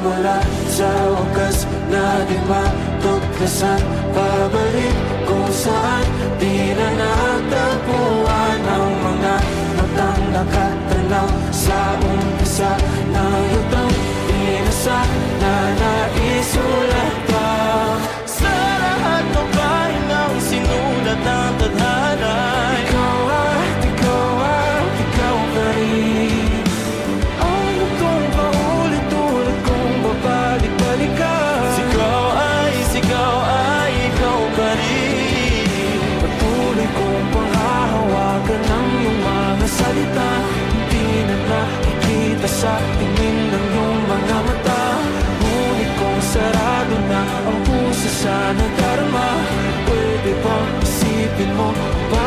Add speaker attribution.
Speaker 1: simula sa wakas na di matuklasan. Pabalik kung saan di na natagpuan ang mga matang nakatanaw sa umpisa na yutang pinasa na naisulat pa. Sa lahat ng bahay ng sinulat ng tadhana, ikaw pa rin. Ano kung paulit-ulit kong babalik-balikan? Sigaw ay ikaw pa rin. Patuloy kong panghahawakan ng iyong mga salita. Hindi na nakikita sa tingin ng iyong mga mata. Ngunit kung sarado na ang puso sa nadarama, pwede bang isipin mo ba